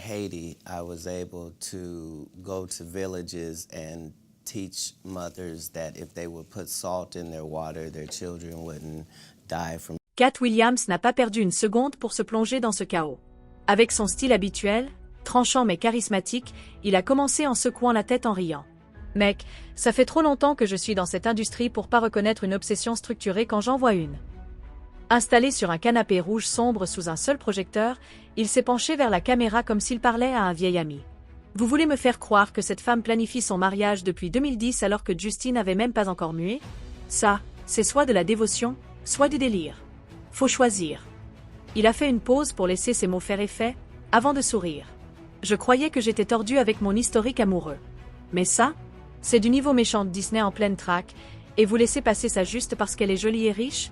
Haiti, I was able to go to villages and teach mothers that if they would put salt in their water, their children wouldn't die from. Katt Williams n'a pas perdu une seconde pour se plonger dans ce chaos. Avec son style habituel, tranchant mais charismatique, il a commencé en secouant la tête en riant. « Mec, ça fait trop longtemps que je suis dans cette industrie pour pas reconnaître une obsession structurée quand j'en vois une. » Installé sur un canapé rouge sombre sous un seul projecteur, il s'est penché vers la caméra comme s'il parlait à un vieil ami. « Vous voulez me faire croire que cette femme planifie son mariage depuis 2010 alors que Justin n'avait même pas encore mué? Ça, c'est soit de la dévotion, soit du délire. Faut choisir. » Il a fait une pause pour laisser ses mots faire effet, avant de sourire. « Je croyais que j'étais tordu avec mon historique amoureux. Mais ça, c'est du niveau méchant de Disney en pleine traque, et vous laissez passer ça juste parce qu'elle est jolie et riche? »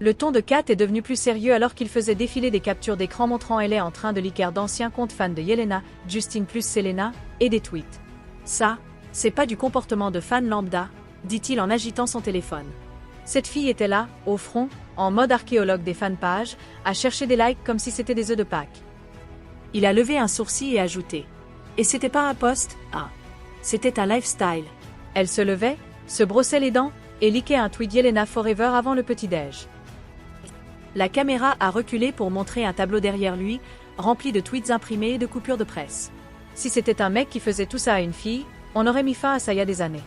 Le ton de Katt est devenu plus sérieux alors qu'il faisait défiler des captures d'écran montrant elle en train de liker d'anciens comptes fans de Yelena, Justin plus Selena, et des tweets. « Ça, c'est pas du comportement de fan lambda, » dit-il en agitant son téléphone. Cette fille était là, au front, en mode archéologue des fanpages, à chercher des likes comme si c'était des œufs de Pâques. Il a levé un sourcil et ajouté. « Et c'était pas un post, ah. C'était un lifestyle. » Elle se levait, se brossait les dents, et likait un tweet Yelena Forever avant le petit-déj. La caméra a reculé pour montrer un tableau derrière lui, rempli de tweets imprimés et de coupures de presse. Si c'était un mec qui faisait tout ça à une fille, on aurait mis fin à ça il y a des années.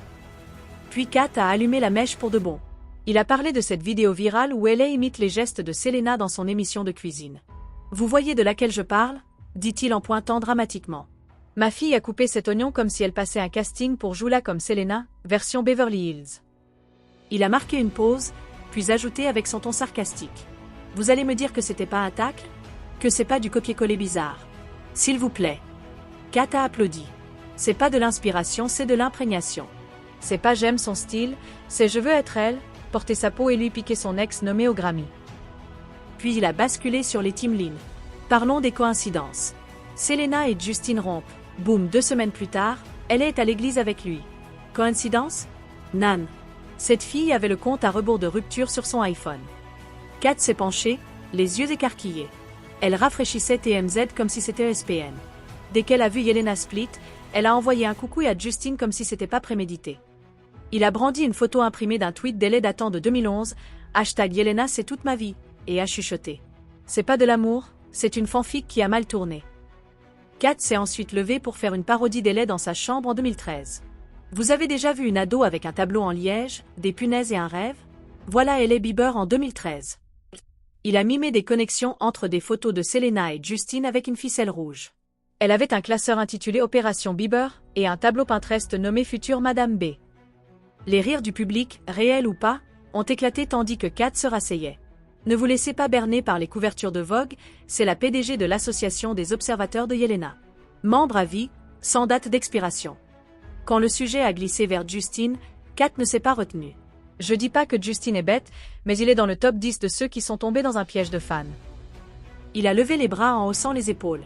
Puis Katt a allumé la mèche pour de bon. Il a parlé de cette vidéo virale où elle imite les gestes de Selena dans son émission de cuisine. « Vous voyez de laquelle je parle ?» dit-il en pointant dramatiquement. « Ma fille a coupé cet oignon comme si elle passait un casting pour Joue-la comme Selena, version Beverly Hills. » Il a marqué une pause, puis ajouté avec son ton sarcastique. « Vous allez me dire que c'était pas un tacle? Que c'est pas du copier-coller bizarre? S'il vous plaît. » Katt a applaudi. « C'est pas de l'inspiration, c'est de l'imprégnation. C'est pas j'aime son style, c'est je veux être elle, porter sa peau et lui piquer son ex nommé au Grammy. » Puis il a basculé sur les timelines. Parlons des coïncidences. Selena et Justin rompent. Boum, 2 semaines plus tard, elle est à l'église avec lui. Coïncidence? Nan. Cette fille avait le compte à rebours de rupture sur son iPhone. Katt s'est penchée, les yeux écarquillés. Elle rafraîchissait TMZ comme si c'était ESPN. Dès qu'elle a vu Yelena split, elle a envoyé un coucou à Justin comme si c'était pas prémédité. Il a brandi une photo imprimée d'un tweet d'elle datant de 2011, #Yelena c'est toute ma vie, et a chuchoté. C'est pas de l'amour, c'est une fanfic qui a mal tourné. Katt s'est ensuite levée pour faire une parodie d'elle dans sa chambre en 2013. Vous avez déjà vu une ado avec un tableau en liège, des punaises et un rêve? Voilà Hailey Bieber en 2013. Il a mimé des connexions entre des photos de Selena et Justin avec une ficelle rouge. Elle avait un classeur intitulé Opération Bieber et un tableau Pinterest nommé Future Madame B. Les rires du public, réels ou pas, ont éclaté tandis que Katt se rasseyait. Ne vous laissez pas berner par les couvertures de Vogue, c'est la PDG de l'Association des observateurs de Yelena. Membre à vie, sans date d'expiration. Quand le sujet a glissé vers Justin, Katt ne s'est pas retenu. Je dis pas que Justin est bête, mais il est dans le top 10 de ceux qui sont tombés dans un piège de fans. Il a levé les bras en haussant les épaules.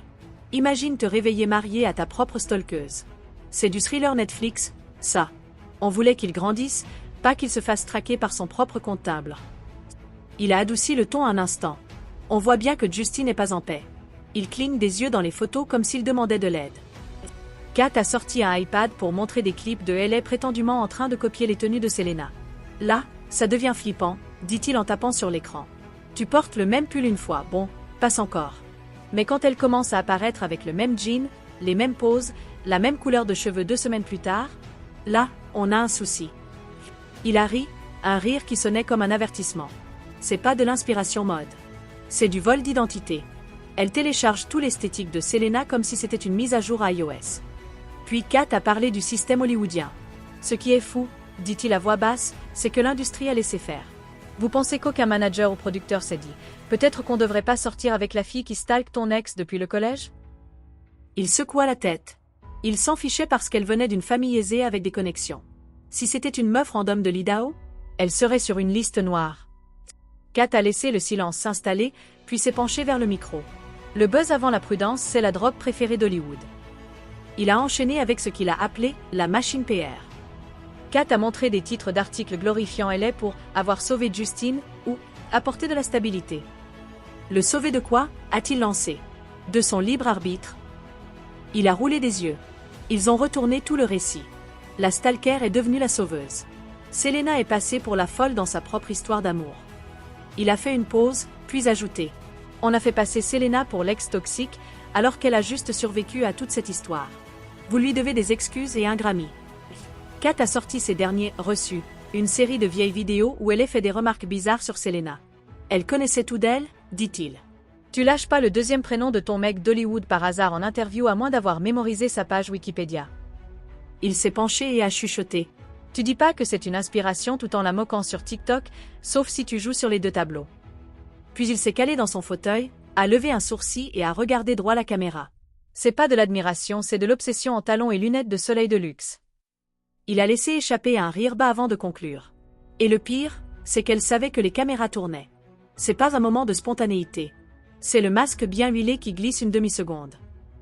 Imagine te réveiller marié à ta propre stalkeuse. C'est du thriller Netflix, ça. On voulait qu'il grandisse, pas qu'il se fasse traquer par son propre comptable. Il a adouci le ton un instant. On voit bien que Justin n'est pas en paix. Il cligne des yeux dans les photos comme s'il demandait de l'aide. Katt a sorti un iPad pour montrer des clips de elle prétendument en train de copier les tenues de Selena. Là, ça devient flippant, dit-il en tapant sur l'écran. Tu portes le même pull une fois, bon, passe encore. Mais quand elle commence à apparaître avec le même jean, les mêmes poses, la même couleur de cheveux 2 semaines plus tard, là, on a un souci. Il a ri, un rire qui sonnait comme un avertissement. C'est pas de l'inspiration mode. C'est du vol d'identité. Elle télécharge tout l'esthétique de Selena comme si c'était une mise à jour à iOS. Puis Katt a parlé du système hollywoodien. Ce qui est fou, dit-il à voix basse, c'est que l'industrie a laissé faire. Vous pensez qu'aucun manager ou producteur s'est dit « Peut-être qu'on devrait pas sortir avec la fille qui stalk ton ex depuis le collège ?» Il secoua la tête. Il s'en fichait parce qu'elle venait d'une famille aisée avec des connexions. Si c'était une meuf random de l'Idaho, elle serait sur une liste noire. Katt a laissé le silence s'installer, puis s'est penché vers le micro. Le buzz avant la prudence, c'est la drogue préférée d'Hollywood. Il a enchaîné avec ce qu'il a appelé la machine PR. Katt a montré des titres d'articles glorifiant LA pour avoir sauvé Justin ou apporter de la stabilité. Le sauver de quoi, a-t-il lancé? De son libre arbitre. Il a roulé des yeux. Ils ont retourné tout le récit. La stalker est devenue la sauveuse. Selena est passée pour la folle dans sa propre histoire d'amour. Il a fait une pause, puis ajouté. On a fait passer Selena pour l'ex toxique, alors qu'elle a juste survécu à toute cette histoire. Vous lui devez des excuses et un Grammy. Kat a sorti ses derniers reçus, une série de vieilles vidéos où elle fait des remarques bizarres sur Selena. Elle connaissait tout d'elle, dit-il. Tu lâches pas le deuxième prénom de ton mec d'Hollywood par hasard en interview à moins d'avoir mémorisé sa page Wikipédia. Il s'est penché et a chuchoté. Tu dis pas que c'est une inspiration tout en la moquant sur TikTok, sauf si tu joues sur les deux tableaux. Puis il s'est calé dans son fauteuil, a levé un sourcil et a regardé droit la caméra. C'est pas de l'admiration, c'est de l'obsession en talons et lunettes de soleil de luxe. Il a laissé échapper un rire bas avant de conclure. Et le pire, c'est qu'elle savait que les caméras tournaient. C'est pas un moment de spontanéité. C'est le masque bien huilé qui glisse une demi-seconde.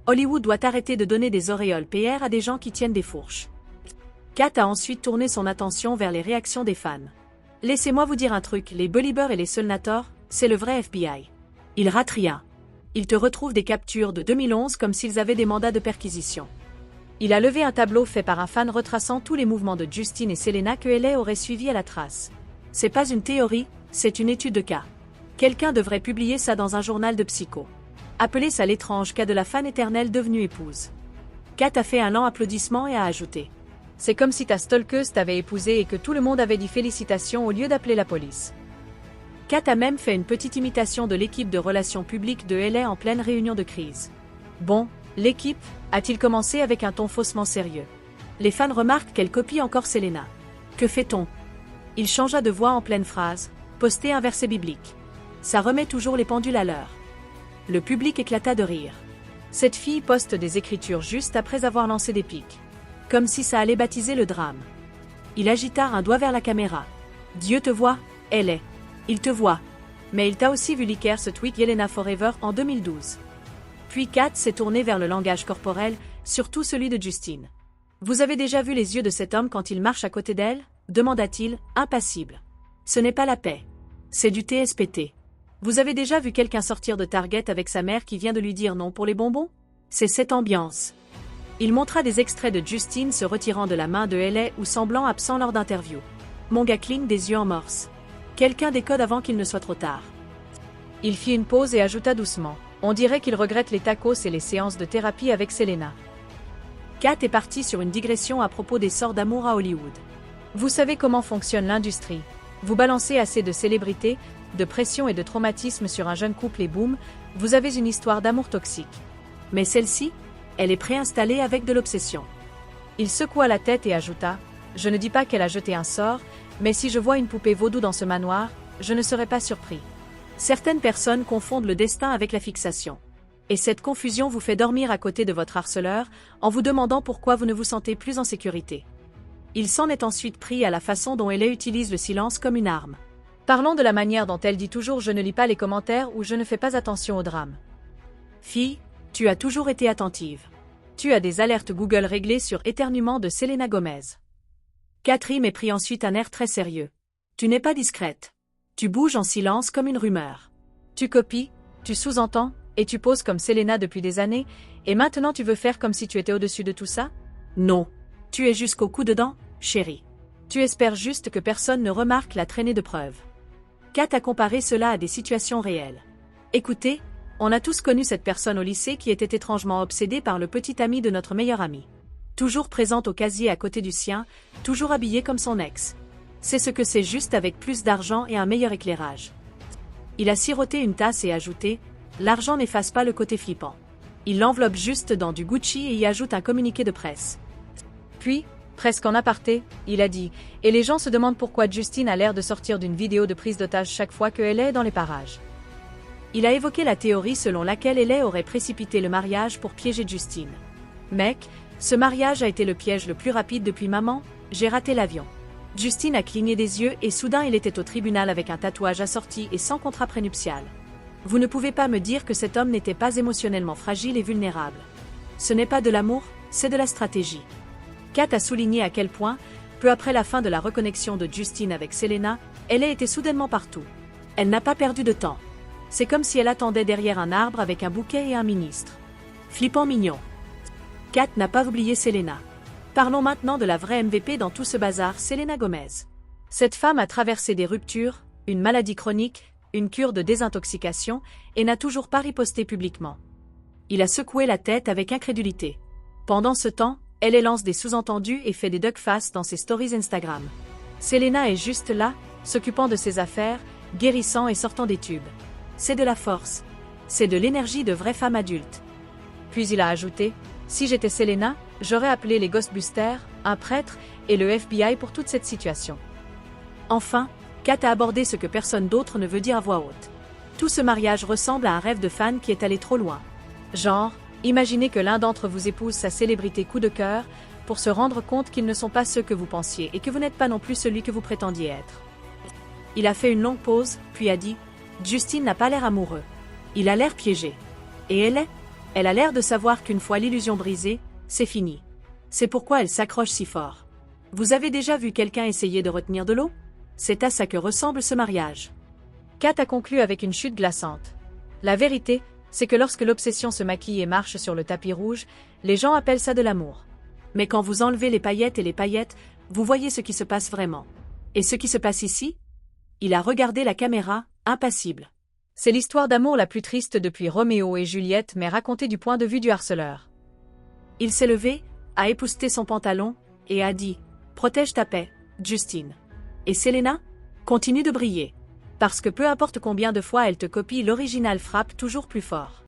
Hollywood doit arrêter de donner des auréoles PR à des gens qui tiennent des fourches. Kat a ensuite tourné son attention vers les réactions des fans. Laissez-moi vous dire un truc, les Beliebers et les Solnators, c'est le vrai FBI. Ils ratent rien. Ils te retrouvent des captures de 2011 comme s'ils avaient des mandats de perquisition. Il a levé un tableau fait par un fan retraçant tous les mouvements de Justin et Selena que LA aurait suivi à la trace. C'est pas une théorie, c'est une étude de cas. Quelqu'un devrait publier ça dans un journal de psycho. Appelez ça l'étrange cas de la fan éternelle devenue épouse. Kat a fait un lent applaudissement et a ajouté. C'est comme si ta stalkeuse t'avait épousé et que tout le monde avait dit félicitations au lieu d'appeler la police. Kat a même fait une petite imitation de l'équipe de relations publiques de LA en pleine réunion de crise. Bon, l'équipe, a-t-il commencé avec un ton faussement sérieux. Les fans remarquent qu'elle copie encore Selena. Que fait-on? Il changea de voix en pleine phrase, posté un verset biblique. Ça remet toujours les pendules à l'heure. Le public éclata de rire. Cette fille poste des écritures juste après avoir lancé des pics. Comme si ça allait baptiser le drame. Il agita un doigt vers la caméra. Dieu te voit, elle est. Il te voit. Mais il t'a aussi vu liker ce tweet Yelena Forever en 2012. Puis Kat s'est tournée vers le langage corporel, surtout celui de Justin. Vous avez déjà vu les yeux de cet homme quand il marche à côté d'elle? Demanda-t-il, impassible. Ce n'est pas la paix. C'est du TSPT. Vous avez déjà vu quelqu'un sortir de Target avec sa mère qui vient de lui dire non pour les bonbons? C'est cette ambiance. Il montra des extraits de Justin se retirant de la main de LA ou semblant absent lors d'interviews. Mon gars cligne des yeux en morse. Quelqu'un décode avant qu'il ne soit trop tard. Il fit une pause et ajouta doucement. On dirait qu'il regrette les tacos et les séances de thérapie avec Selena. Kat est partie sur une digression à propos des sorts d'amour à Hollywood. Vous savez comment fonctionne l'industrie. Vous balancez assez de célébrités, de pression et de traumatisme sur un jeune couple et boum, vous avez une histoire d'amour toxique. Mais celle-ci, elle est préinstallée avec de l'obsession. Il secoua la tête et ajouta, je ne dis pas qu'elle a jeté un sort, mais si je vois une poupée vaudou dans ce manoir, je ne serai pas surpris. Certaines personnes confondent le destin avec la fixation. Et cette confusion vous fait dormir à côté de votre harceleur, en vous demandant pourquoi vous ne vous sentez plus en sécurité. Il s'en est ensuite pris à la façon dont elle utilise le silence comme une arme. Parlons de la manière dont elle dit toujours « je ne lis pas les commentaires » ou « je ne fais pas attention au drame ». Fille, tu as toujours été attentive. Tu as des alertes Google réglées sur éternuement de Selena Gomez. Catherine prit ensuite un air très sérieux. Tu n'es pas discrète. Tu bouges en silence comme une rumeur. Tu copies, tu sous-entends, et tu poses comme Selena depuis des années, et maintenant tu veux faire comme si tu étais au-dessus de tout ça? Non. Tu es jusqu'au cou dedans, chérie. Tu espères juste que personne ne remarque la traînée de preuves. Kat a comparé cela à des situations réelles. Écoutez, on a tous connu cette personne au lycée qui était étrangement obsédée par le petit ami de notre meilleur ami. Toujours présente au casier à côté du sien, toujours habillée comme son ex. C'est ce que c'est juste avec plus d'argent et un meilleur éclairage. Il a siroté une tasse et ajouté « L'argent n'efface pas le côté flippant. » Il l'enveloppe juste dans du Gucci et y ajoute un communiqué de presse. Puis, presque en aparté, il a dit « Et les gens se demandent pourquoi Justine a l'air de sortir d'une vidéo de prise d'otage chaque fois qu'elle est dans les parages. » Il a évoqué la théorie selon laquelle LA aurait précipité le mariage pour piéger Justine. « Mec, ce mariage a été le piège le plus rapide depuis maman, j'ai raté l'avion. » Justine a cligné des yeux et soudain il était au tribunal avec un tatouage assorti et sans contrat prénuptial. Vous ne pouvez pas me dire que cet homme n'était pas émotionnellement fragile et vulnérable. Ce n'est pas de l'amour, c'est de la stratégie. Kat a souligné à quel point, peu après la fin de la reconnexion de Justine avec Selena, elle était soudainement partout. Elle n'a pas perdu de temps. C'est comme si elle attendait derrière un arbre avec un bouquet et un ministre. Flippant mignon. Kat n'a pas oublié Selena. Parlons maintenant de la vraie MVP dans tout ce bazar, Selena Gomez. Cette femme a traversé des ruptures, une maladie chronique, une cure de désintoxication et n'a toujours pas riposté publiquement. Il a secoué la tête avec incrédulité. Pendant ce temps, elle lance des sous-entendus et fait des duck face dans ses stories Instagram. Selena est juste là, s'occupant de ses affaires, guérissant et sortant des tubes. C'est de la force. C'est de l'énergie de vraie femme adulte. Puis il a ajouté « Si j'étais Selena, j'aurais appelé les Ghostbusters, un prêtre et le FBI pour toute cette situation. » Enfin, Kat a abordé ce que personne d'autre ne veut dire à voix haute. Tout ce mariage ressemble à un rêve de fan qui est allé trop loin. Genre, imaginez que l'un d'entre vous épouse sa célébrité coup de cœur pour se rendre compte qu'ils ne sont pas ceux que vous pensiez et que vous n'êtes pas non plus celui que vous prétendiez être. Il a fait une longue pause, puis a dit « Justin n'a pas l'air amoureux. Il a l'air piégé. Et elle est ? Elle a l'air de savoir qu'une fois l'illusion brisée, c'est fini. C'est pourquoi elle s'accroche si fort. Vous avez déjà vu quelqu'un essayer de retenir de l'eau ? C'est à ça que ressemble ce mariage. » Kat a conclu avec une chute glaçante. La vérité, c'est que lorsque l'obsession se maquille et marche sur le tapis rouge, les gens appellent ça de l'amour. Mais quand vous enlevez les paillettes, vous voyez ce qui se passe vraiment. Et ce qui se passe ici ? Il a regardé la caméra, impassible. C'est l'histoire d'amour la plus triste depuis Roméo et Juliette, mais racontée du point de vue du harceleur. Il s'est levé, a épousseté son pantalon, et a dit « Protège ta paix, Justine. » Et Selena ? Continue de briller. Parce que peu importe combien de fois elle te copie, l'original frappe toujours plus fort.